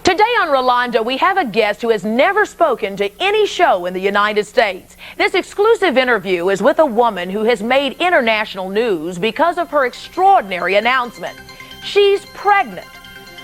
Today on Rolonda, we have a guest who has never spoken to any show in the United States. This exclusive interview is with a woman who has made international news because of her extraordinary announcement. She's pregnant.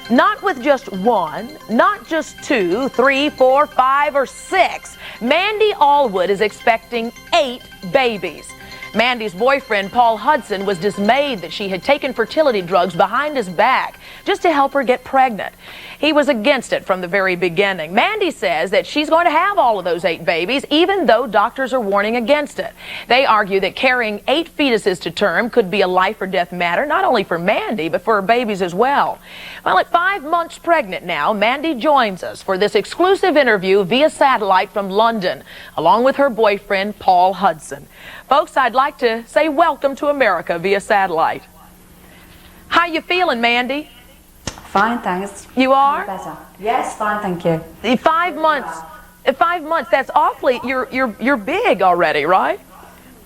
Not with just one, not just 2, 3, 4, 5, or 6. Manny Allwood is expecting 8 babies. Mandy's boyfriend, Paul Hudson, was dismayed that she had taken fertility drugs behind his back just to help her get pregnant. He was against it from the very beginning. Mandy says that she's going to have all of those 8 babies, even though doctors are warning against it. They argue that carrying 8 fetuses to term could be a life or death matter, not only for Mandy, but for her babies as well. Well, at 5 months pregnant now, Mandy joins us for this exclusive interview via satellite from London, along with her boyfriend, Paul Hudson. Folks, I'd like to say welcome to America via satellite. How you feeling, Mandy? Fine, thanks. You are? Better. Yes, fine, thank you. 5 months. 5 months. That's awfully. You're big already, right?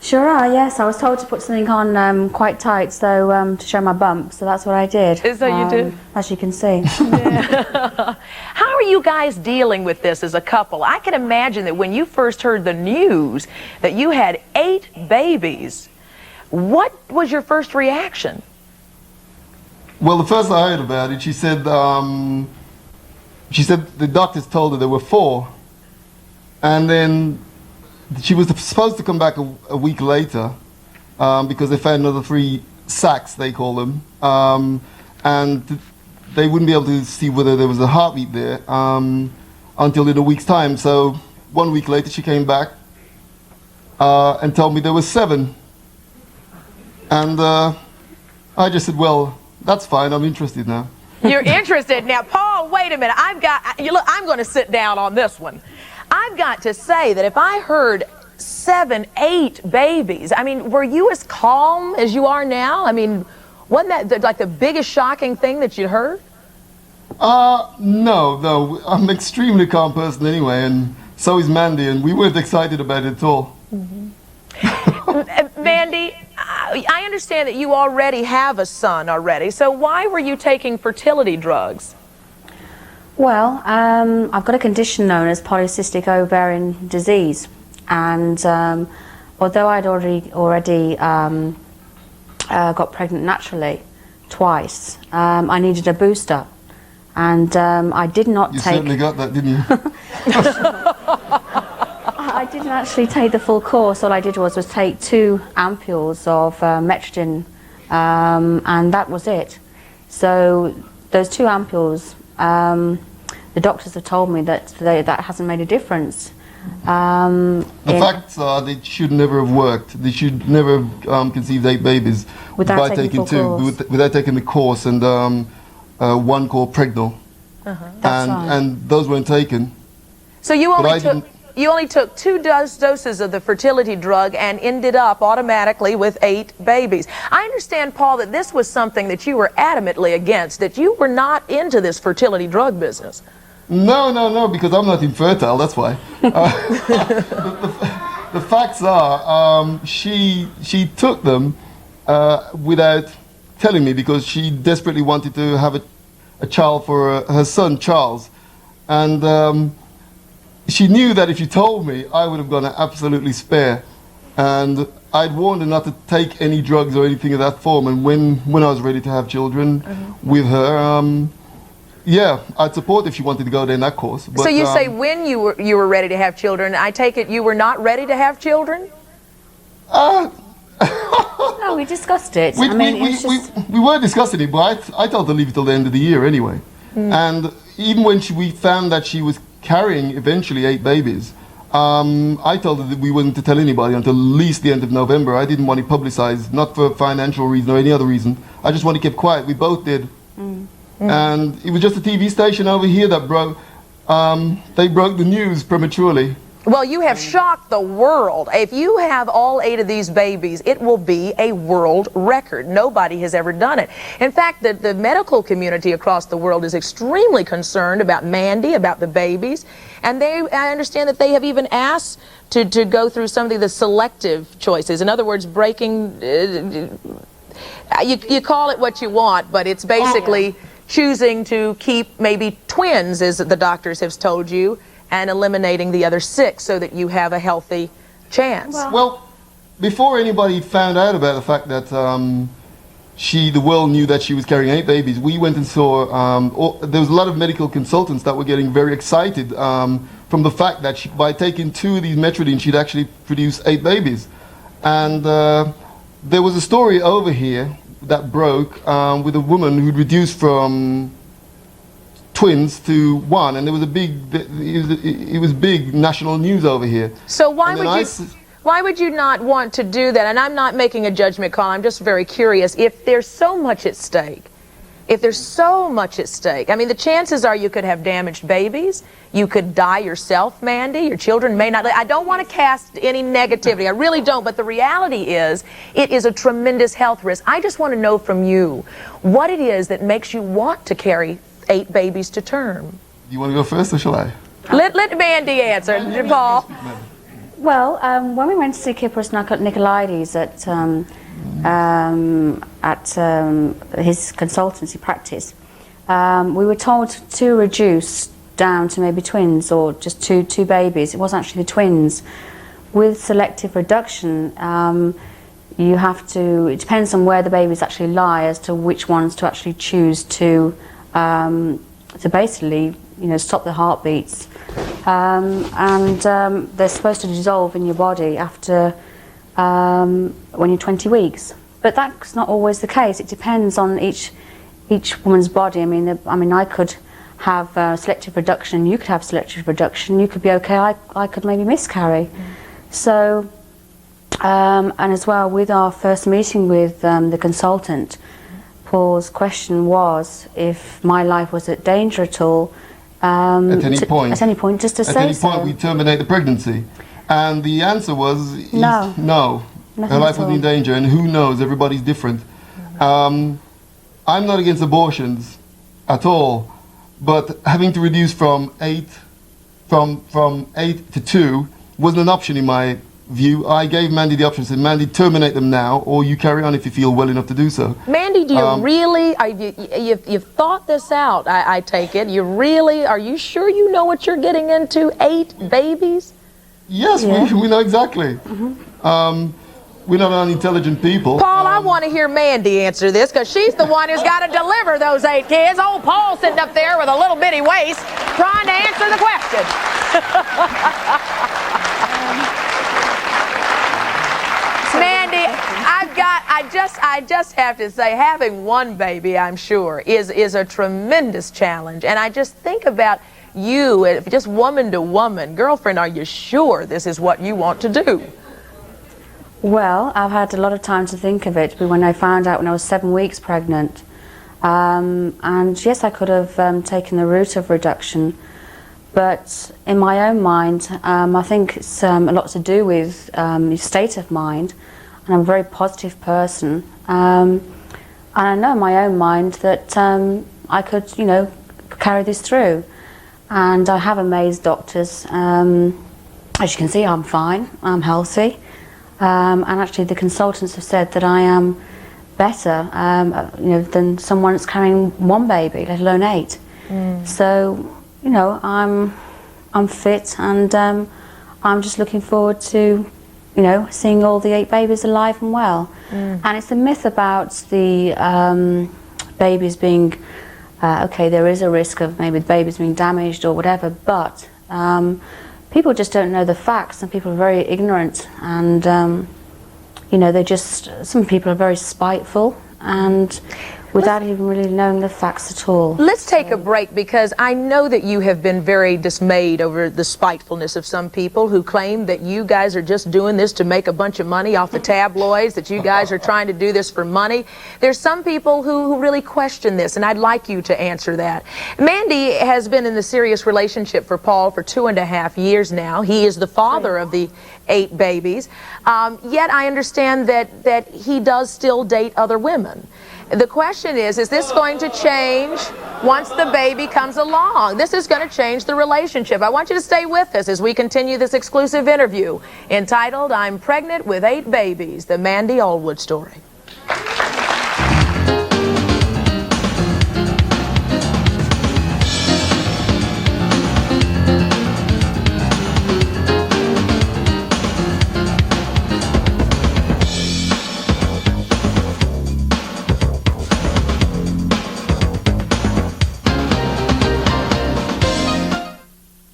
Sure are. Yes, I was told to put something on quite tight, so to show my bump. So that's what I did. Is that you did? As you can see. Yeah. How are you guys dealing with this as a couple? I can imagine that when you first heard the news that you had 8 babies, what was your first reaction? Well, the first I heard about it, she said the doctors told her there were 4, and then she was supposed to come back a week later because they found another 3 sacs, they call them, and they wouldn't be able to see whether there was a heartbeat there until in a week's time. So 1 week later, she came back and told me there was 7, and I just said, well, that's fine. I'm interested now. You're interested now, Paul. Wait a minute. I'm going to sit down on this one. I've got to say that if I heard 7, 8 babies, I mean, were you as calm as you are now? I mean, wasn't that like the biggest shocking thing that you heard? No. I'm an extremely calm person anyway, and so is Mandy, and we weren't excited about it at all. Mm-hmm. Mandy, I understand that you already have a son already, so why were you taking fertility drugs? Well, I've got a condition known as polycystic ovarian disease, and although I'd already got pregnant naturally twice, I needed a booster, and I did not take... You certainly got that, didn't you? I didn't actually take the full course. All I did was take 2 ampules of metrogen, and that was it. So those 2 ampules, the doctors have told me that that hasn't made a difference. The facts are they should never have worked. They should never have conceived 8 babies by taking 2, without taking the course, and 1 called Pregnal. And those weren't taken. So you only took 2 doses of the fertility drug and ended up automatically with 8 babies. I understand, Paul, that this was something that you were adamantly against, that you were not into this fertility drug business. No, because I'm not infertile, that's why. The facts are, she took them without telling me because she desperately wanted to have a child for her son, Charles. And she knew that if she told me, I would have gone absolutely spare. And I'd warned her not to take any drugs or anything of that form. And when I was ready to have children with her, yeah, I'd support if she wanted to go down that course. But, so you say when you were ready to have children, I take it you were not ready to have children? No, we discussed it. We were discussing it, but I told her to leave it till the end of the year anyway. And even when we found that she was carrying eventually 8 babies, I told her that we weren't to tell anybody until at least the end of November. I didn't want it publicized, not for financial reason or any other reason. I just wanted to keep quiet. We both did. And it was just a TV station over here that they broke the news prematurely. Well, you have shocked the world. If you have all 8 of these babies, it will be a world record. Nobody has ever done it. In fact, the medical community across the world is extremely concerned about Mandy, about the babies. And I understand that they have even asked to go through some of the selective choices. In other words, breaking, you call it what you want, but it's basically choosing to keep maybe twins, as the doctors have told you, and eliminating the other 6 so that you have a healthy chance. Well, before anybody found out about the fact that the world knew that she was carrying 8 babies, we went and saw, there was a lot of medical consultants that were getting very excited from the fact that by taking 2 of these Metrodine, she'd actually produce 8 babies. And there was a story over here that broke with a woman who'd reduced from twins to 1, and there was a big, it was big national news over here. So why would you not want to do that? And I'm not making a judgment call, I'm just very curious. If there's so much at stake, I mean, the chances are you could have damaged babies, you could die yourself, Mandy, your children may not. I don't want to cast any negativity, I really don't, but the reality is, it is a tremendous health risk. I just want to know from you what it is that makes you want to carry 8 babies to term. You want to go first, or shall I? Let Mandy answer, Paul. Well, when we went to see Kypros Nicolaides at his consultancy practice, we were told to reduce down to maybe twins or just two babies. It wasn't actually the twins. With selective reduction, you have to, it depends on where the babies actually lie as to which ones to actually choose to basically, stop the heartbeats. They're supposed to dissolve in your body after when you're 20 weeks. But that's not always the case. It depends on each woman's body. I mean, I could have selective reduction, you could have selective reduction, you could be okay, I could maybe miscarry. So, and as well, with our first meeting with the consultant, Paul's question was if my life was at danger at all. At any point. At any point, just to say so. At any point, we terminate the pregnancy. And the answer was no. Her life was in danger, and who knows, everybody's different. I'm not against abortions at all, but having to reduce from 8 to 2 wasn't an option in my view. I gave Mandy the option, said, Mandy, terminate them now, or you carry on if you feel well enough to do so. Mandy, do you really, you've thought this out, I take it. Are you sure you know what you're getting into? 8 babies? Yes, yeah. we know exactly. Mm-hmm. We're not unintelligent people. Paul, I want to hear Mandy answer this, because she's the one who's got to deliver those 8 kids. Old Paul sitting up there with a little bitty waist trying to answer the question. Mandy, I just have to say, having 1 baby, I'm sure, is a tremendous challenge. And I just think about you, just woman to woman. Girlfriend, are you sure this is what you want to do? Well, I've had a lot of time to think of it, but when I found out when I was 7 weeks pregnant, and yes, I could have taken the route of reduction, but in my own mind, I think it's a lot to do with your state of mind, and I'm a very positive person, and I know in my own mind that I could, carry this through, and I have amazed doctors. As you can see, I'm fine, I'm healthy. And actually the consultants have said that I am better than someone that's carrying 1 baby, let alone 8. So, I'm fit, and I'm just looking forward to, seeing all the 8 babies alive and well. And it's a myth about the babies being, okay, there is a risk of maybe the babies being damaged or whatever, but people just don't know the facts, and people are very ignorant, and some people are very spiteful, and without even really knowing the facts at all. Let's take a break, because I know that you have been very dismayed over the spitefulness of some people who claim that you guys are just doing this to make a bunch of money off the tabloids, that you guys are trying to do this for money. There's some people who really question this, and I'd like you to answer that. Mandy has been in the serious relationship for Paul for 2.5 years now. He is the father of the 8 babies. Yet I understand that he does still date other women. The question is this going to change once the baby comes along? This is going to change the relationship. I want you to stay with us as we continue this exclusive interview entitled, I'm Pregnant with 8 Babies, the Mandy Allwood story.